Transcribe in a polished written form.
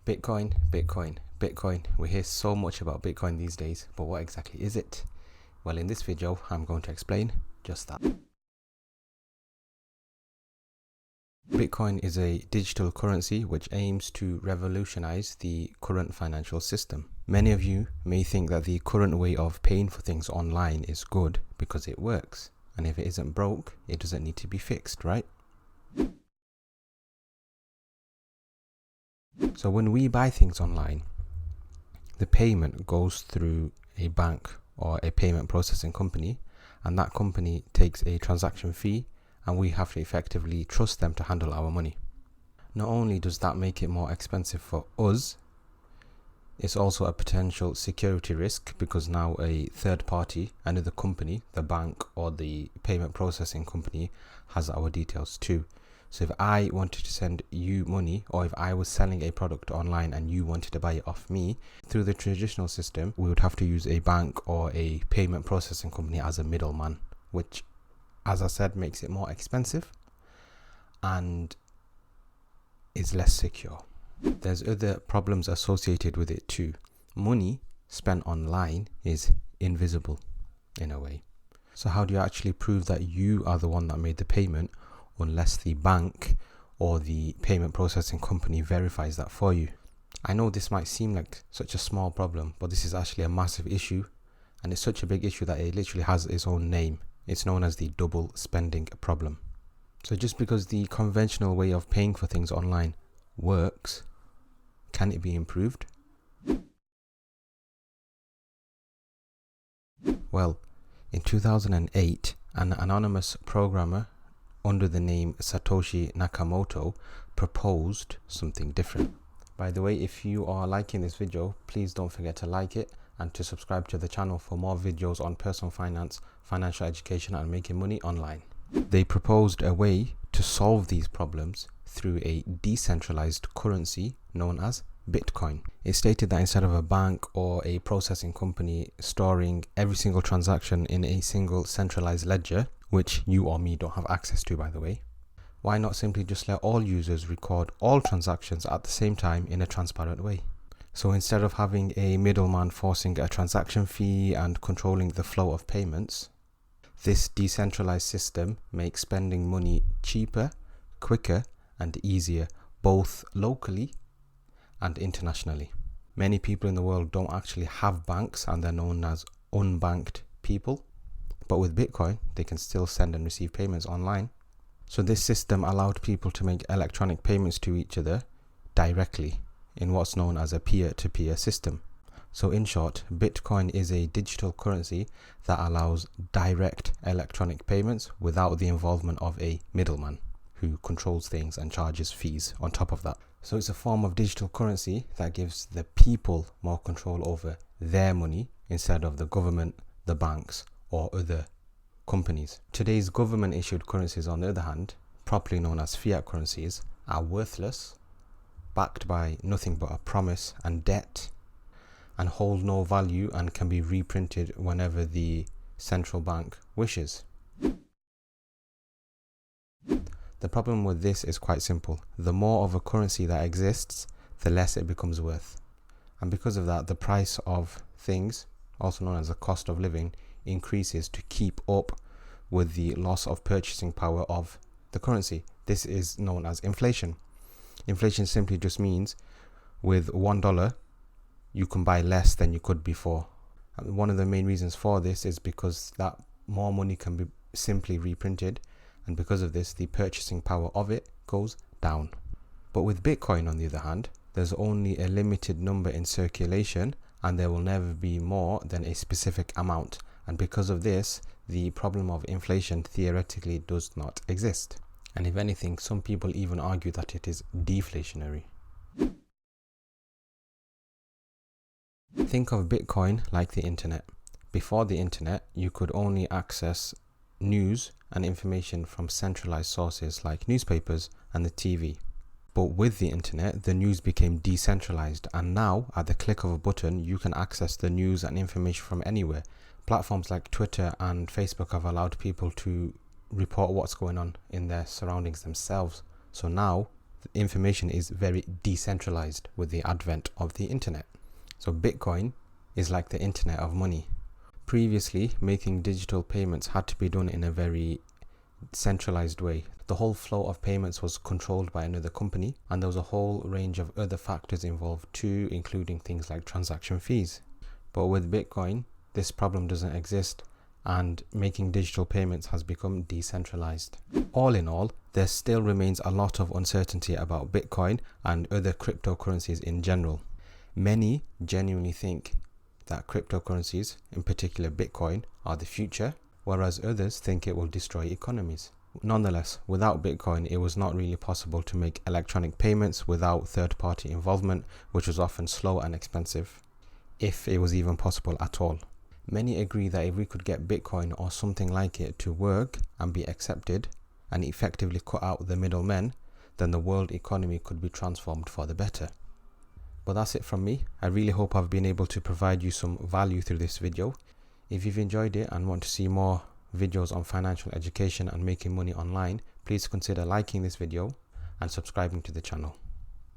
Bitcoin, Bitcoin, Bitcoin. We hear so much about Bitcoin these days, but what exactly is it? Well, in this video, I'm going to explain just that. Bitcoin is a digital currency which aims to revolutionize the current financial system. Many of you may think that the current way of paying for things online is good because it works. And if it isn't broke, it doesn't need to be fixed, right? So when we buy things online, the payment goes through a bank or a payment processing company, and that company takes a transaction fee, and we have to effectively trust them to handle our money. Not only does that make it more expensive for us, it's also a potential security risk because now a third party, another company, the bank or the payment processing company, has our details too. So if I wanted to send you money, or if I was selling a product online and you wanted to buy it off me, through the traditional system, we would have to use a bank or a payment processing company as a middleman, which, as I said, makes it more expensive and is less secure. There's other problems associated with it too. Money spent online is invisible in a way. So how do you actually prove that you are the one that made the payment unless the bank or the payment processing company verifies that for you? I know this might seem like such a small problem, but this is actually a massive issue, and it's such a big issue that it literally has its own name. It's known as the double spending problem. So just because the conventional way of paying for things online works, can it be improved? Well, in 2008, an anonymous programmer under the name Satoshi Nakamoto proposed something different. By the way, if you are liking this video, please don't forget to like it and to subscribe to the channel for more videos on personal finance, financial education and making money online. They proposed a way to solve these problems through a decentralized currency known as Bitcoin. It stated that instead of a bank or a processing company storing every single transaction in a single centralized ledger, which you or me don't have access to, by the way, why not simply just let all users record all transactions at the same time in a transparent way? So instead of having a middleman forcing a transaction fee and controlling the flow of payments, this decentralized system makes spending money cheaper, quicker and easier, both locally and internationally. Many people in the world don't actually have banks and they're known as unbanked people. But with Bitcoin, they can still send and receive payments online. So this system allowed people to make electronic payments to each other directly in what's known as a peer-to-peer system. So in short, Bitcoin is a digital currency that allows direct electronic payments without the involvement of a middleman who controls things and charges fees on top of that. So it's a form of digital currency that gives the people more control over their money instead of the government, the banks, or other companies. Today's government issued currencies, on the other hand, properly known as fiat currencies, are worthless, backed by nothing but a promise and debt, and hold no value and can be reprinted whenever the central bank wishes. The problem with this is quite simple. The more of a currency that exists, the less it becomes worth. And because of that, the price of things, also known as the cost of living, increases to keep up with the loss of purchasing power of the currency. This is known as inflation. Inflation simply just means with $1, you can buy less than you could before. And one of the main reasons for this is because that more money can be simply reprinted, and because of this, the purchasing power of it goes down. But with Bitcoin, on the other hand, there's only a limited number in circulation, and there will never be more than a specific amount. And because of this, the problem of inflation theoretically does not exist. And if anything, some people even argue that it is deflationary. Think of Bitcoin like the internet. Before the internet, you could only access news and information from centralized sources like newspapers and the TV. But with the internet, the news became decentralized, and now at the click of a button, you can access the news and information from anywhere. Platforms like Twitter and Facebook have allowed people to report what's going on in their surroundings themselves. So now the information is very decentralized with the advent of the internet. So Bitcoin is like the internet of money. Previously, making digital payments had to be done in a very centralized way. The whole flow of payments was controlled by another company, and there was a whole range of other factors involved too, including things like transaction fees. But with Bitcoin, this problem doesn't exist, and making digital payments has become decentralized. All in all, there still remains a lot of uncertainty about Bitcoin and other cryptocurrencies in general. Many genuinely think that cryptocurrencies, in particular Bitcoin, are the future, whereas others think it will destroy economies. Nonetheless, without Bitcoin, it was not really possible to make electronic payments without third-party involvement, which was often slow and expensive, if it was even possible at all. Many agree that if we could get Bitcoin or something like it to work and be accepted and effectively cut out the middlemen, then the world economy could be transformed for the better. But that's it from me. I really hope I've been able to provide you some value through this video. If you've enjoyed it and want to see more videos on financial education and making money online, please consider liking this video and subscribing to the channel.